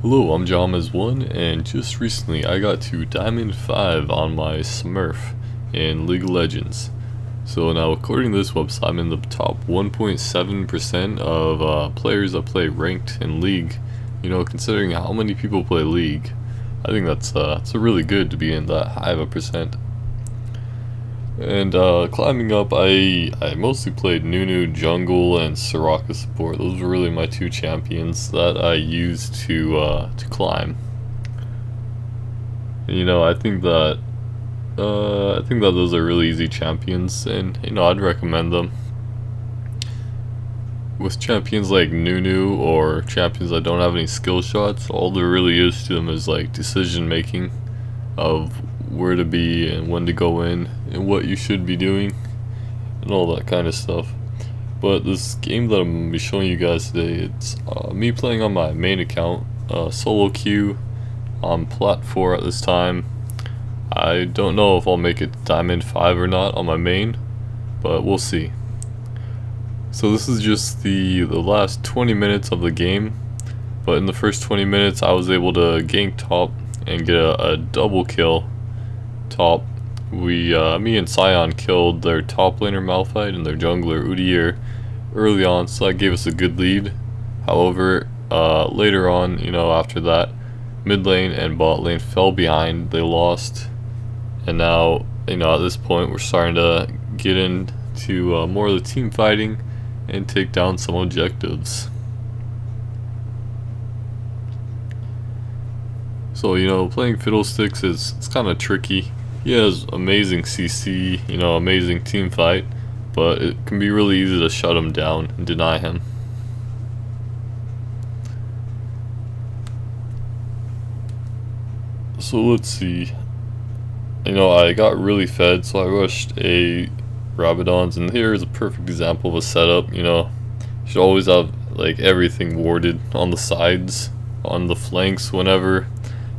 Hello, I'm Jamas1, and just recently I got to Diamond 5 on my Smurf in League of Legends. So now, according to this website, I'm in the top 1.7% of players that play ranked in League. You know, considering how many people play League, I think that's really good to be in that high of a percent. And climbing up, I mostly played Nunu jungle and Soraka support. Those were really my two champions that I used to climb. You know, I think that those are really easy champions, and you know, I'd recommend them. With champions like Nunu or champions that don't have any skill shots, all there really is to them is like decision making of where to be and when to go in and what you should be doing and all that kind of stuff. But this game that I'm going to be showing you guys today, it's me playing on my main account, solo queue on Plat 4 at this time. I don't know if I'll make it to Diamond 5 or not on my main, but we'll see. So this is just the last 20 minutes of the game, but in the first 20 minutes I was able to gank top and get a double kill top. Me and Sion killed their top laner Malphite and their jungler Udyr early on, so that gave us a good lead. However, later on, you know, after that, mid lane and bot lane fell behind, they lost, and now, you know, at this point we're starting to get into more of the team fighting and take down some objectives. So, you know, playing Fiddlesticks it's kind of tricky. He has amazing CC, you know, amazing team fight, but it can be really easy to shut him down and deny him. So let's see. You know, I got really fed, so I rushed a Rabadons, and here is a perfect example of a setup. You know, you should always have like everything warded on the sides, on the flanks whenever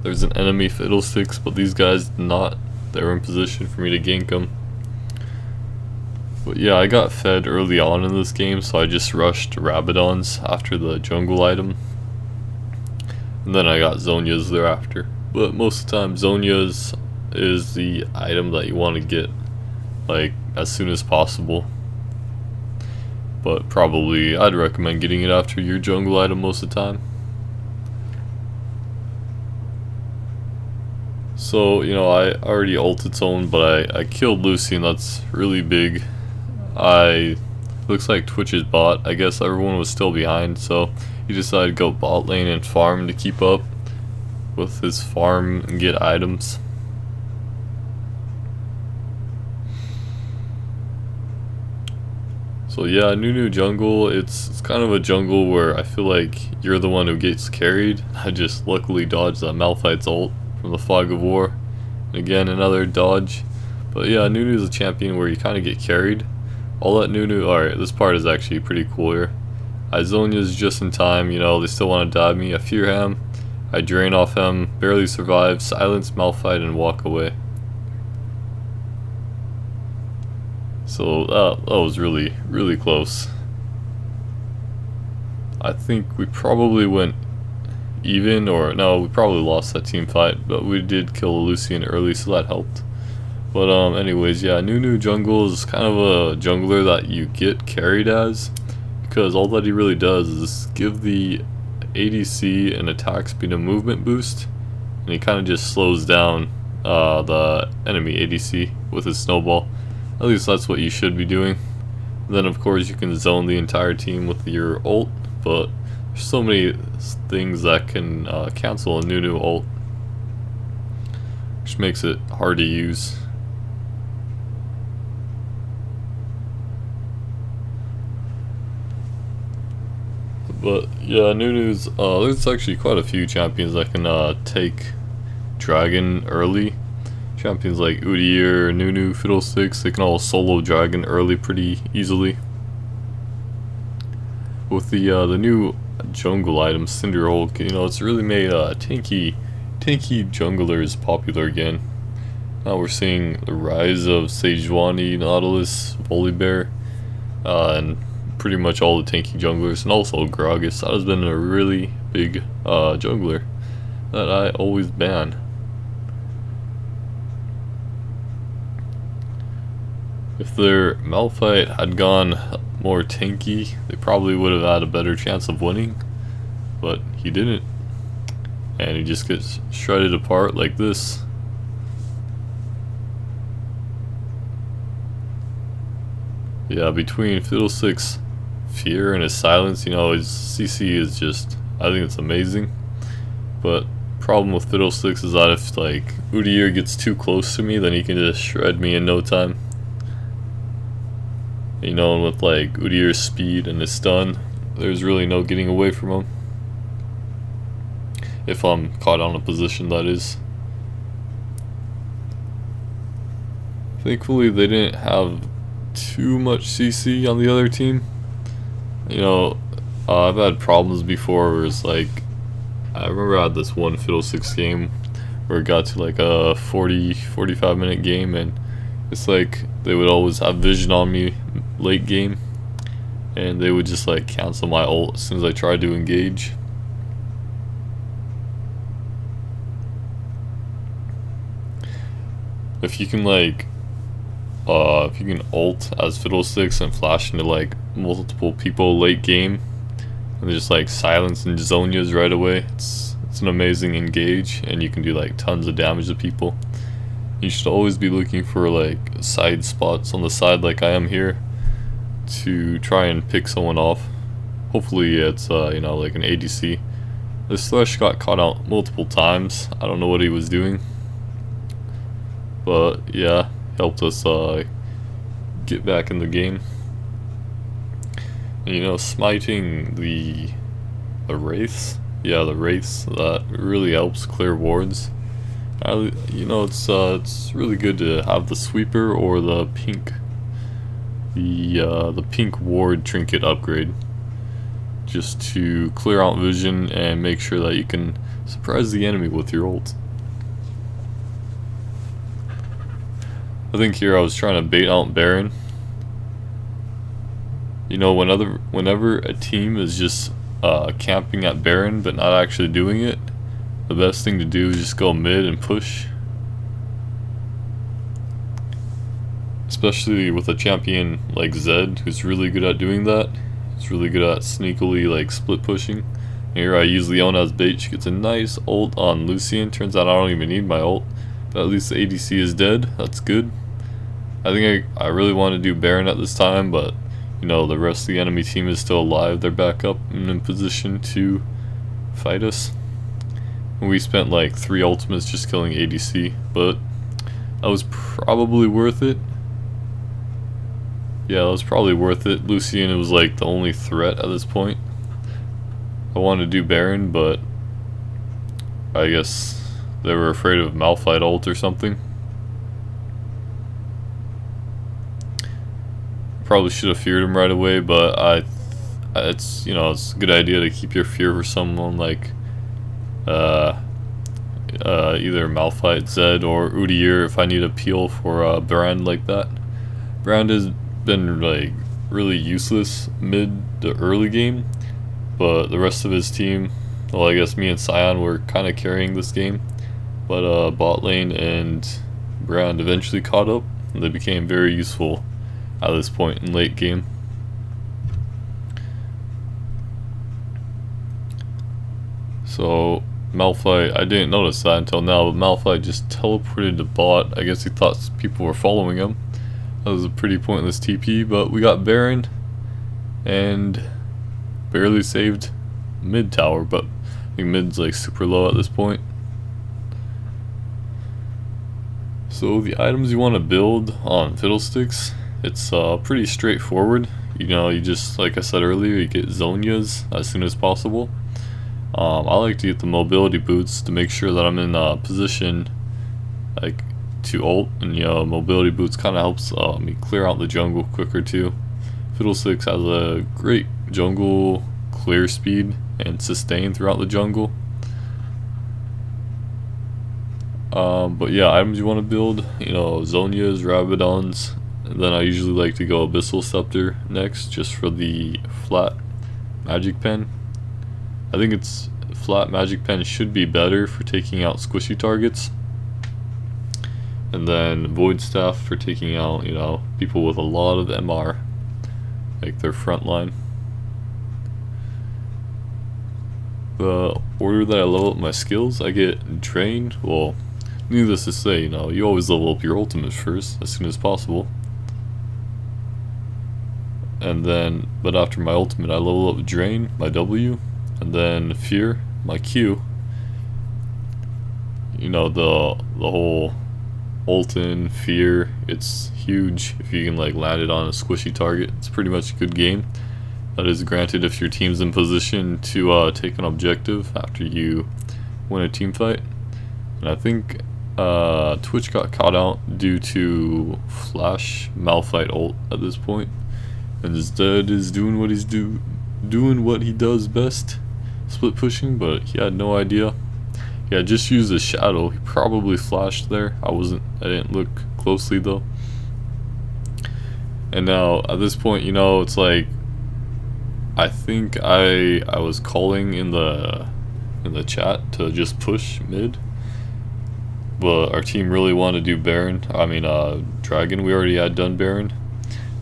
there's an enemy Fiddlesticks, but these guys did not. They were in position for me to gank them. But yeah, I got fed early on in this game, so I just rushed Rabadons after the jungle item, and then I got Zhonya's thereafter. But most of the time, Zhonya's is the item that you want to get like as soon as possible, but probably I'd recommend getting it after your jungle item most of the time. So, you know, I already ulted someone, but I killed Lucy, and that's really big. Looks like Twitch's bot, I guess everyone was still behind, so he decided to go bot lane and farm to keep up with his farm and get items. So yeah, Nunu jungle, it's kind of a jungle where I feel like you're the one who gets carried. I just luckily dodged that Malphite's ult from the Fog of War. And again, another dodge. But yeah, Nunu is a champion where you kind of get carried. I'll let Nunu, alright, this part is actually pretty cool here. Zhonya's just in time, you know, they still want to dive me. I fear him, I drain off him, barely survive, silence Malphite, and walk away. So that was really, really close. I think we probably went even, or no, we probably lost that team fight, but we did kill a Lucian early, so that helped. But anyways, yeah, Nunu jungle is kind of a jungler that you get carried as, because all that he really does is give the ADC an attack speed and movement boost, and he kind of just slows down the enemy ADC with his snowball. At least that's what you should be doing. Then of course you can zone the entire team with your ult, but there's so many things that can cancel a Nunu ult, which makes it hard to use. But yeah, Nunu's, there's actually quite a few champions that can take dragon early. Champions like Udyr, Nunu, Fiddlesticks, they can all solo dragon early pretty easily. With the new jungle item, Cinderhulk, you know, it's really made tanky junglers popular again. Now we're seeing the rise of Sejuani, Nautilus, Volibear, and pretty much all the tanky junglers, and also Gragas. That has been a really big jungler. that I always ban. If their Malphite had gone more tanky, they probably would have had a better chance of winning, but he didn't. And he just gets shredded apart like this. Yeah, between Fiddlesticks' fear and his silence, you know, his CC is just, I think it's amazing. But problem with Fiddlesticks is that if like Udyr gets too close to me, then he can just shred me in no time. You know, and with like Udyr's speed and his stun, there's really no getting away from him. If I'm caught on a position, that is. Thankfully they didn't have too much CC on the other team. You know, I've had problems before where it's like, I remember I had this one Fiddlesticks game where it got to like a 45 minute game, and it's like they would always have vision on me late game, and they would just like cancel my ult as soon as I tried to engage. If you can like, if you can ult as Fiddlesticks and flash into like multiple people late game, and just like silence and Zonias right away, it's an amazing engage, and you can do like tons of damage to people. You should always be looking for like side spots on the side like I am here to try and pick someone off. Hopefully it's you know, like an ADC. This Thresh got caught out multiple times. I don't know what he was doing, but yeah, helped us get back in the game. And, you know, smiting the wraiths, yeah, the wraiths, that really helps clear wards. You know, it's really good to have the sweeper or the pink ward trinket upgrade, just to clear out vision and make sure that you can surprise the enemy with your ult. I think here I was trying to bait out Baron. You know, whenever a team is just camping at Baron but not actually doing it, the best thing to do is just go mid and push. Especially with a champion like Zed, who's really good at doing that. He's really good at sneakily like split pushing. Here I use Leona as bait. She gets a nice ult on Lucian. Turns out I don't even need my ult, but at least the ADC is dead. That's good. I think I really want to do Baron at this time, but you know, the rest of the enemy team is still alive. They're back up and in position to fight us. And we spent like 3 ultimates just killing ADC, but that was probably worth it. Yeah, that was probably worth it. Lucian was like the only threat at this point. I wanted to do Baron, but I guess they were afraid of Malphite ult or something. Probably should have feared him right away, but it's, you know, it's a good idea to keep your fear for someone like either Malphite, Zed, or Udyr if I need a peel for a Brand like that. Brand has been like really useless mid to early game, but the rest of his team, well, I guess me and Sion were kind of carrying this game, but bot lane and Brand eventually caught up, and they became very useful at this point in late game. So Malphite, I didn't notice that until now, but Malphite just teleported to bot. I guess he thought people were following him. That was a pretty pointless TP, but we got Baron and barely saved mid tower, but I think mid's like super low at this point. So the items you want to build on Fiddlesticks, it's pretty straightforward. You know, you just, like I said earlier, you get Zonias as soon as possible. I like to get the mobility boots to make sure that I'm in position like to ult, and you know, mobility boots kind of helps me clear out the jungle quicker too. Fiddlesticks has a great jungle clear speed and sustain throughout the jungle. But yeah, items you want to build, you know, Zonias, Rabadons, and then I usually like to go Abyssal Scepter next, just for the flat magic pen. I think it's flat magic pen should be better for taking out squishy targets. And then void staff for taking out, you know, people with a lot of MR, like their front line. The order that I level up my skills, I get drained. Well, needless to say, you know, you always level up your ultimate first as soon as possible. And then, but after my ultimate, I level up drain, my W, and then fear, my Q. You know, the whole ult-in, fear, it's huge if you can like land it on a squishy target. It's pretty much a good game. That is granted if your team's in position to take an objective after you win a team fight. And I think Twitch got caught out due to Flash Malphite ult at this point. And Zed is doing what he's doing what he does best, split pushing, but he had no idea. Yeah, just used a shadow. He probably flashed there. I didn't look closely though. And now at this point, you know, it's like I think I was calling in the chat to just push mid, but our team really wanted to do Baron. I mean Dragon. We already had done Baron,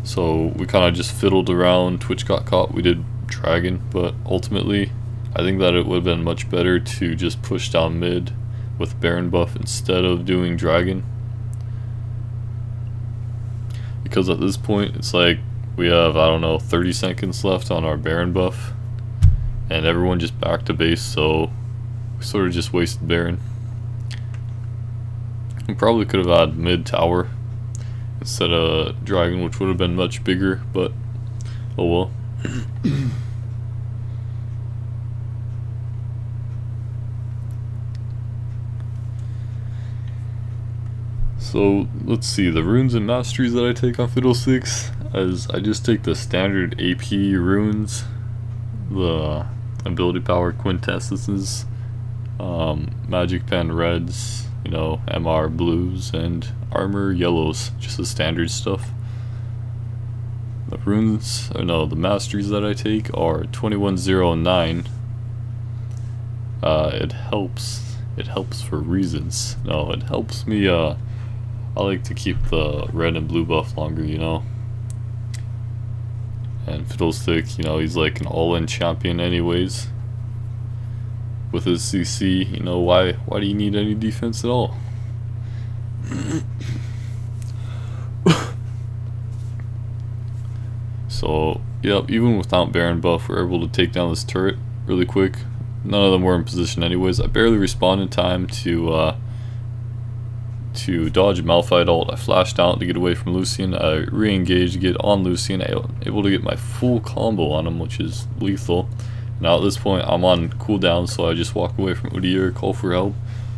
so we kind of just fiddled around. Twitch got caught. We did Dragon, but ultimately I think that it would have been much better to just push down mid with Baron buff instead of doing Dragon. Because at this point, it's like we have, I don't know, 30 seconds left on our Baron buff. And everyone just back to base, so we sort of just wasted Baron. We probably could have had mid tower instead of Dragon, which would have been much bigger, but oh well. So let's see, the runes and masteries that I take on Fiddlesticks, as I just take the standard AP runes, the ability power quintessences, magic pen reds, you know, MR blues, and armor yellows, just the standard stuff. The runes, or no, the masteries that I take are 2109. It helps for reasons. No, it helps me, I like to keep the red and blue buff longer, you know. And Fiddlestick, you know, he's like an all-in champion anyways. With his CC, you know, why do you need any defense at all? So, yep, even without Baron buff, we're able to take down this turret really quick. None of them were in position anyways. I barely respawned in time to dodge Malphite ult. I flashed out to get away from Lucian. I re-engaged to get on Lucian, able to get my full combo on him, which is lethal. Now at this point I'm on cooldown, so I just walk away from Udyr, call for help,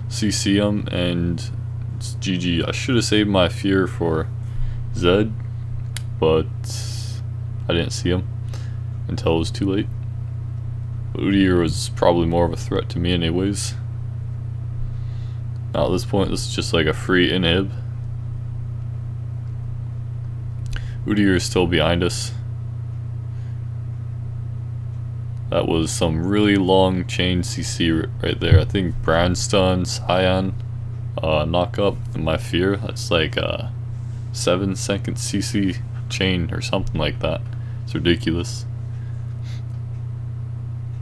CC him, and it's GG. I should have saved my fear for Zed, but I didn't see him until it was too late. But Udyr was probably more of a threat to me anyways. Now at this point, this is just like a free inhib. Udyr is still behind us. That was some really long chain CC right there. I think Brand Stun, Cyan, knock up, and my fear. That's like a 7-second CC chain or something like that. It's ridiculous.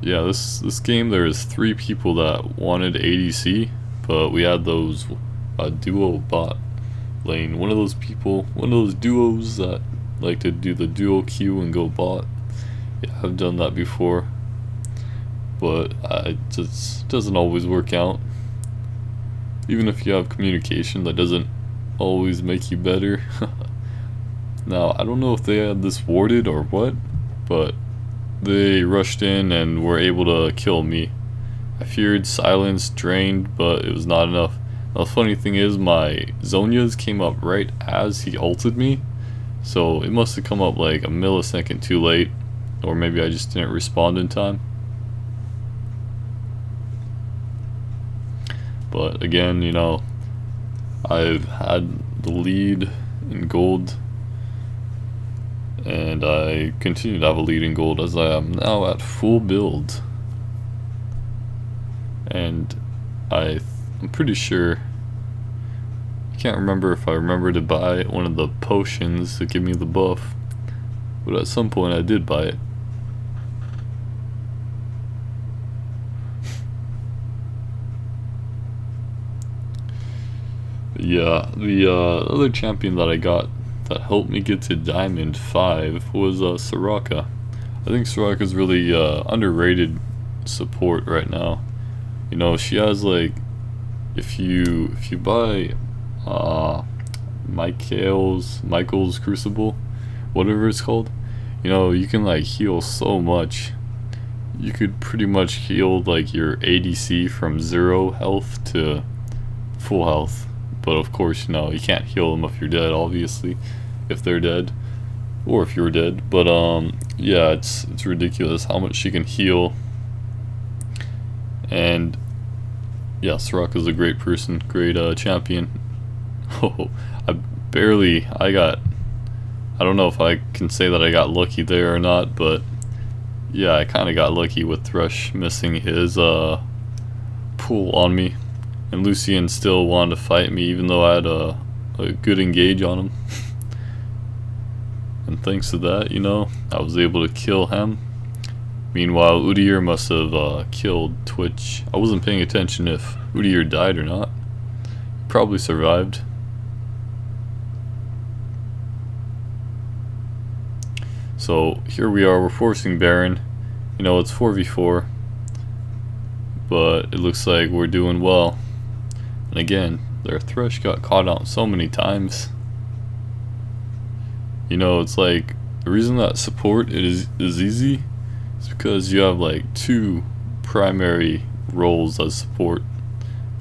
Yeah, this game there's 3 people that wanted ADC. But we had those duo bot lane. One of those people, one of those duos that like to do the duo Q and go bot. Yeah, I've done that before, but it just doesn't always work out. Even if you have communication, that doesn't always make you better. Now, I don't know if they had this warded or what, but they rushed in and were able to kill me. I feared silence, drained, but it was not enough. Now the funny thing is, my Zonias came up right as he ulted me, so it must have come up like a millisecond too late, or maybe I just didn't respond in time. But again, you know, I've had the lead in gold, and I continue to have a lead in gold as I am now at full build. and I'm pretty sure, I can't remember if I remember to buy one of the potions to give me the buff, but at some point I did buy it. Yeah, the other champion that I got that helped me get to Diamond 5 was Soraka. I think Soraka's really underrated support right now. You know, she has like, if you buy Michael's Crucible, whatever it's called, you know, you can like heal so much. You could pretty much heal like your ADC from 0 health to full health. But of course, you know, you can't heal them if you're dead, obviously, if they're dead, or if you're dead. But yeah, it's ridiculous how much she can heal. And yeah, Soraka's a great person, great champion. Oh, I don't know if I can say that I got lucky there or not, but yeah, I kind of got lucky with Thresh missing his pull on me. And Lucian still wanted to fight me even though I had a good engage on him. And thanks to that, you know, I was able to kill him. Meanwhile, Udyr must have killed Twitch. I wasn't paying attention if Udyr died or not. He probably survived. So here we are, we're forcing Baron. You know, it's 4v4. But it looks like we're doing well. And again, their Thresh got caught out so many times. You know, it's like, the reason that support is easy is because you have like 2 primary roles as support,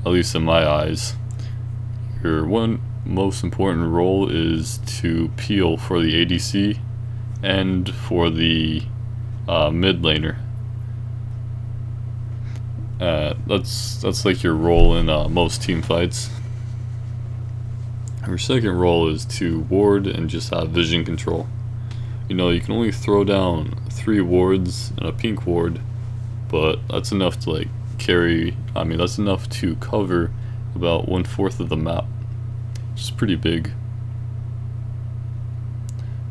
at least in my eyes. Your one most important role is to peel for the ADC and for the mid laner. That's like your role in most team fights. Your second role is to ward and just have vision control. You know, you can only throw down 3 wards and a pink ward, but that's enough to like carry, that's enough to cover about 1/4 of the map, which is pretty big.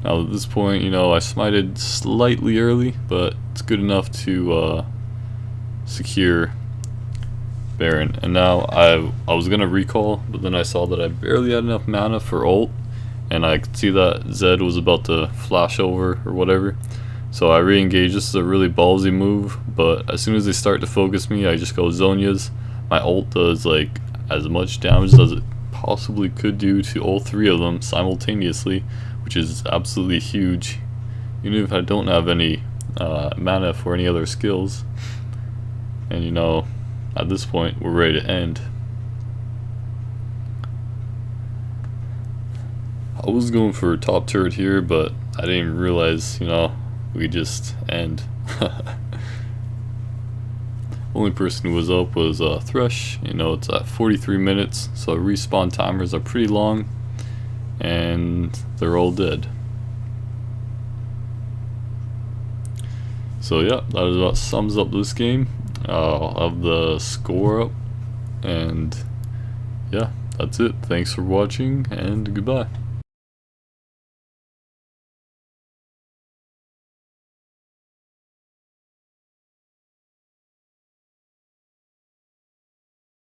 Now at this point, you know, I smited slightly early, but it's good enough to secure Baron. And now I was gonna recall, but then I saw that I barely had enough mana for ult, and I could see that Zed was about to flash over or whatever, so I re-engaged. This is a really ballsy move, but as soon as they start to focus me, I just go Zhonya's. My ult does like as much damage as it possibly could do to all 3 of them simultaneously, which is absolutely huge, even if I don't have any mana for any other skills. And you know, at this point, we're ready to end. I was going for a top turret here, but I didn't even realize, you know, we just end. Only person who was up was Thresh. You know, it's at 43 minutes, so respawn timers are pretty long, and they're all dead. So yeah, that about sums up this game. I'll have the score up, and yeah, that's it. Thanks for watching, and goodbye.